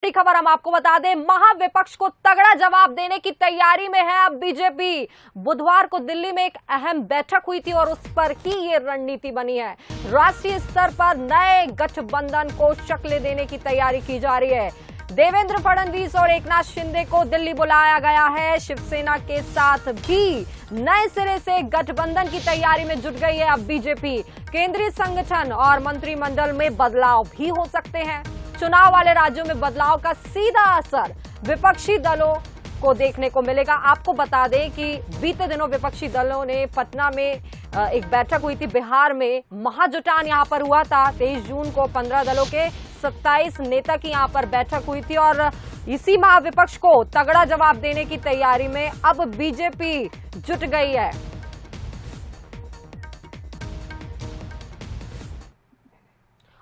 बड़ी खबर हम आपको बता दें, महाविपक्ष को तगड़ा जवाब देने की तैयारी में है अब बीजेपी। बुधवार को दिल्ली में एक अहम बैठक हुई थी और उस पर ही ये रणनीति बनी है। राष्ट्रीय स्तर पर नए गठबंधन को शक्ल देने की तैयारी की जा रही है। देवेंद्र फडणवीस और एकनाथ शिंदे को दिल्ली बुलाया गया है। शिवसेना के साथ भी नए सिरे से गठबंधन की तैयारी में जुट गई है अब बीजेपी। केंद्रीय संगठन और मंत्रिमंडल में बदलाव भी हो सकते हैं। चुनाव वाले राज्यों में बदलाव का सीधा असर विपक्षी दलों को देखने को मिलेगा। आपको बता दें कि बीते दिनों विपक्षी दलों ने पटना में एक बैठक हुई थी। बिहार में महाजुटान यहां पर हुआ था 23 जून को। 15 दलों के 27 नेता की यहां पर बैठक हुई थी और इसी महाविपक्ष को तगड़ा जवाब देने की तैयारी में अब बीजेपी जुट गई है।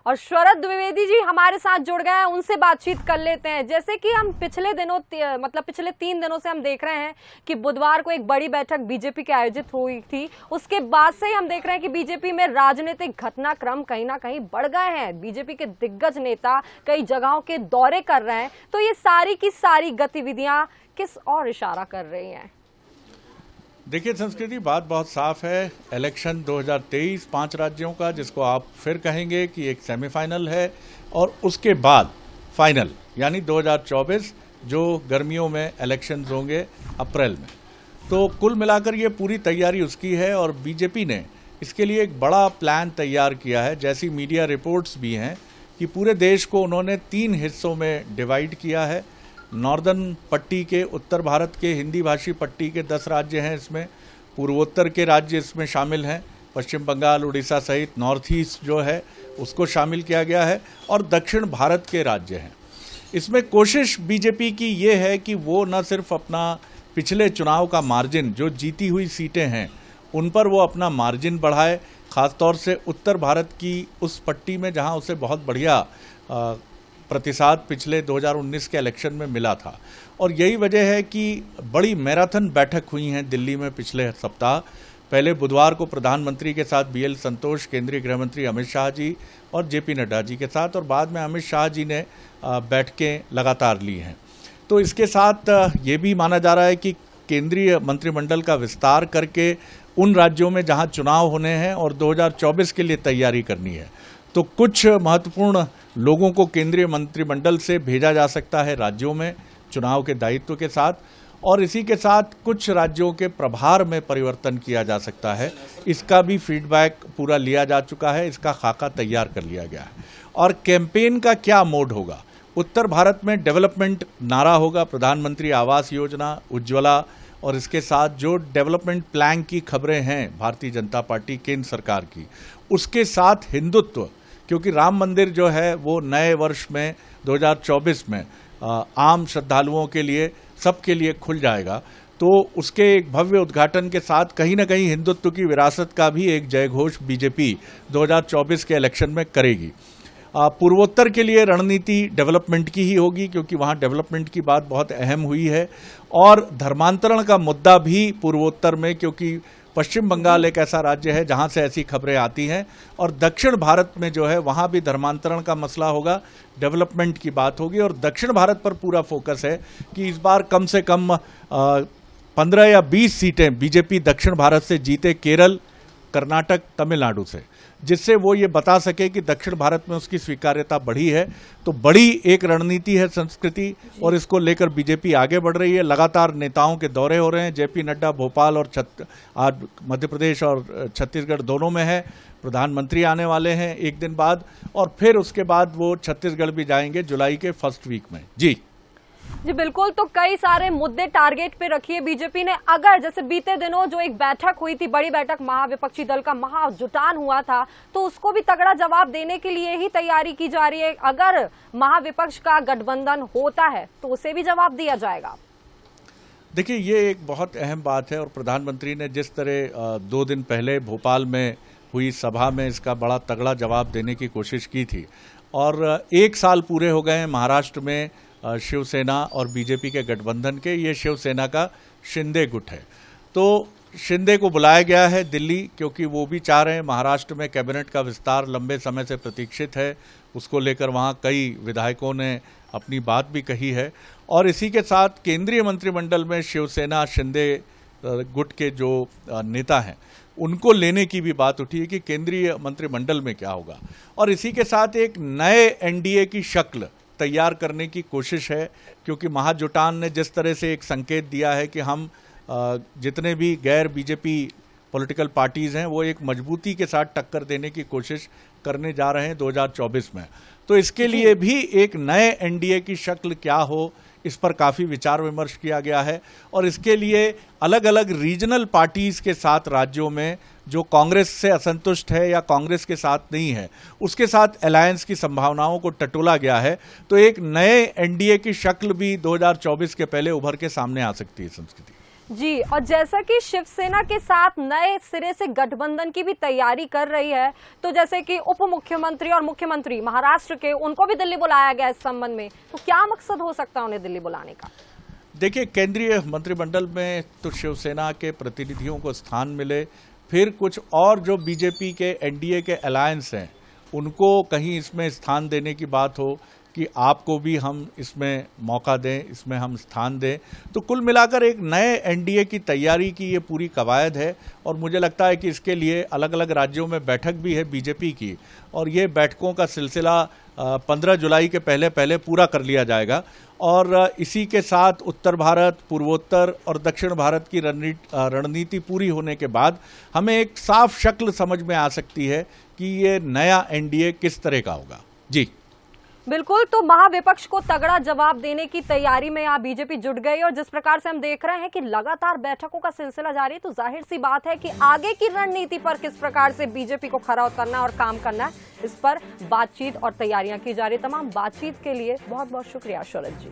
और शरद द्विवेदी जी हमारे साथ जुड़ गए हैं, उनसे बातचीत कर लेते हैं। जैसे कि हम पिछले 3 दिनों से हम देख रहे हैं कि बुधवार को एक बड़ी बैठक बीजेपी की आयोजित हुई थी। उसके बाद से ही हम देख रहे हैं कि बीजेपी में राजनीतिक घटनाक्रम कहीं ना कहीं बढ़ गए हैं। बीजेपी के दिग्गज नेता कई जगहों के दौरे कर रहे हैं। तो ये सारी की सारी गतिविधियां किस और इशारा कर रही हैं? देखिए संस्कृति, बात बहुत साफ है। इलेक्शन 2023 5 राज्यों का, जिसको आप फिर कहेंगे कि एक सेमीफाइनल है, और उसके बाद फाइनल यानी 2024 जो गर्मियों में इलेक्शंस होंगे अप्रैल में। तो कुल मिलाकर ये पूरी तैयारी उसकी है और बीजेपी ने इसके लिए एक बड़ा प्लान तैयार किया है। जैसी मीडिया रिपोर्ट्स भी हैं कि पूरे देश को उन्होंने 3 हिस्सों में डिवाइड किया है। नॉर्दर्न पट्टी के, उत्तर भारत के हिंदी भाषी पट्टी के 10 राज्य हैं इसमें। पूर्वोत्तर के राज्य इसमें शामिल हैं, पश्चिम बंगाल, उड़ीसा सहित नॉर्थ ईस्ट जो है उसको शामिल किया गया है, और दक्षिण भारत के राज्य हैं। इसमें कोशिश बीजेपी की ये है कि वो न सिर्फ अपना पिछले चुनाव का मार्जिन, जो जीती हुई सीटें हैं उन पर वो अपना मार्जिन बढ़ाए, खासतौर से उत्तर भारत की उस पट्टी में जहां उसे बहुत बढ़िया प्रतिशत पिछले 2019 के इलेक्शन में मिला था। और यही वजह है कि बड़ी मैराथन बैठक हुई हैं दिल्ली में पिछले सप्ताह। पहले बुधवार को प्रधानमंत्री के साथ BL संतोष, केंद्रीय गृह मंत्री अमित शाह जी और JP नड्डा जी के साथ, और बाद में अमित शाह जी ने बैठकें लगातार ली हैं। तो इसके साथ ये भी माना जा रहा है कि केंद्रीय मंत्रिमंडल का विस्तार करके उन राज्यों में जहां चुनाव होने हैं और 2024 के लिए तैयारी करनी है, तो कुछ महत्वपूर्ण लोगों को केंद्रीय मंत्रिमंडल से भेजा जा सकता है राज्यों में चुनाव के दायित्व के साथ, और इसी के साथ कुछ राज्यों के प्रभार में परिवर्तन किया जा सकता है। इसका भी फीडबैक पूरा लिया जा चुका है, इसका खाका तैयार कर लिया गया है। और कैंपेन का क्या मोड होगा? उत्तर भारत में डेवलपमेंट नारा होगा, प्रधानमंत्री आवास योजना, उज्ज्वला, और इसके साथ जो डेवलपमेंट प्लान की खबरें हैं भारतीय जनता पार्टी केंद्र सरकार की, उसके साथ हिंदुत्व, क्योंकि राम मंदिर जो है वो नए वर्ष में 2024 में आम श्रद्धालुओं के लिए, सबके लिए खुल जाएगा। तो उसके एक भव्य उद्घाटन के साथ कहीं ना कहीं हिंदुत्व की विरासत का भी एक जयघोष बीजेपी 2024 के इलेक्शन में करेगी। पूर्वोत्तर के लिए रणनीति डेवलपमेंट की ही होगी, क्योंकि वहां डेवलपमेंट की बात बहुत अहम हुई है, और धर्मांतरण का मुद्दा भी पूर्वोत्तर में, क्योंकि पश्चिम बंगाल एक ऐसा राज्य है जहां से ऐसी खबरें आती हैं, और दक्षिण भारत में जो है वहां भी धर्मांतरण का मसला होगा, डेवलपमेंट की बात होगी। और दक्षिण भारत पर पूरा फोकस है कि इस बार कम से कम 15 या 20 सीटें बीजेपी दक्षिण भारत से जीते, केरल, कर्नाटक, तमिलनाडु से, जिससे वो ये बता सके कि दक्षिण भारत में उसकी स्वीकार्यता बढ़ी है। तो बड़ी एक रणनीति है संस्कृति, और इसको लेकर बीजेपी आगे बढ़ रही है। लगातार नेताओं के दौरे हो रहे हैं। JP नड्डा भोपाल और आज मध्य प्रदेश और छत्तीसगढ़ दोनों में है। प्रधानमंत्री आने वाले हैं एक दिन बाद, और फिर उसके बाद वो छत्तीसगढ़ भी जाएंगे जुलाई के फर्स्ट वीक में। जी बिल्कुल। तो कई सारे मुद्दे टारगेट पे रखिए बीजेपी ने। अगर जैसे बीते दिनों जो एक बैठक हुई थी, बड़ी बैठक, महाविपक्षी दल का महाजुटान हुआ था, तो उसको भी तगड़ा जवाब देने के लिए ही तैयारी की जा रही है। अगर महाविपक्ष का गठबंधन होता है तो उसे भी जवाब दिया जाएगा। देखिए, ये एक बहुत अहम बात है, और प्रधानमंत्री ने जिस तरह 2 दिन पहले भोपाल में हुई सभा में इसका बड़ा तगड़ा जवाब देने की कोशिश की थी, और 1 साल पूरे हो गए हैं महाराष्ट्र में शिवसेना और बीजेपी के गठबंधन के। ये शिवसेना का शिंदे गुट है, तो शिंदे को बुलाया गया है दिल्ली, क्योंकि वो भी चाह रहे हैं। महाराष्ट्र में कैबिनेट का विस्तार लंबे समय से प्रतीक्षित है, उसको लेकर वहाँ कई विधायकों ने अपनी बात भी कही है। और इसी के साथ केंद्रीय मंत्रिमंडल में शिवसेना शिंदे गुट के जो नेता हैं उनको लेने की भी बात उठी है कि केंद्रीय मंत्रिमंडल में क्या होगा। और इसी के साथ एक नए एनडीए की शक्ल तैयार करने की कोशिश है, क्योंकि महाजुटान ने जिस तरह से एक संकेत दिया है कि हम जितने भी गैर बीजेपी पॉलिटिकल पार्टीज हैं वो एक मजबूती के साथ टक्कर देने की कोशिश करने जा रहे हैं 2024 में। तो इसके लिए भी एक नए एनडीए की शक्ल क्या हो, इस पर काफ़ी विचार विमर्श किया गया है। और इसके लिए अलग अलग रीजनल पार्टीज के साथ राज्यों में जो कांग्रेस से असंतुष्ट है या कांग्रेस के साथ नहीं है उसके साथ अलायंस की संभावनाओं को टटोला गया है। तो एक नए एनडीए की शक्ल भी 2024 के पहले उभर के सामने आ सकती है संस्कृति जी। और जैसा कि शिवसेना के साथ नए सिरे से गठबंधन की भी तैयारी कर रही है, तो जैसे कि उप मुख्यमंत्री और मुख्यमंत्री महाराष्ट्र के उनको भी दिल्ली बुलाया गया इस संबंध में, तो क्या मकसद हो सकता है उन्हें दिल्ली बुलाने का? देखिए, केंद्रीय मंत्रिमंडल में तो शिवसेना के प्रतिनिधियों को स्थान मिले, फिर कुछ और जो बीजेपी के एनडीए के अलायंस हैं उनको कहीं इसमें स्थान देने की बात हो कि आपको भी हम इसमें मौका दें, इसमें हम स्थान दें। तो कुल मिलाकर एक नए एनडीए की तैयारी की ये पूरी कवायद है। और मुझे लगता है कि इसके लिए अलग अलग राज्यों में बैठक भी है बीजेपी की, और ये बैठकों का सिलसिला 15 जुलाई के पहले पहले पूरा कर लिया जाएगा। और इसी के साथ उत्तर भारत, पूर्वोत्तर और दक्षिण भारत की रणनीति पूरी होने के बाद हमें एक साफ शक्ल समझ में आ सकती है कि ये नया एनडीए किस तरह का होगा। जी बिल्कुल। तो महाविपक्ष को तगड़ा जवाब देने की तैयारी में यहाँ बीजेपी जुट गई, और जिस प्रकार से हम देख रहे हैं कि लगातार बैठकों का सिलसिला जारी है, तो जाहिर सी बात है कि आगे की रणनीति पर किस प्रकार से बीजेपी को खरा उतरना और काम करना है, इस पर बातचीत और तैयारियां की जा रही। तमाम बातचीत के लिए बहुत बहुत शुक्रिया शरद जी।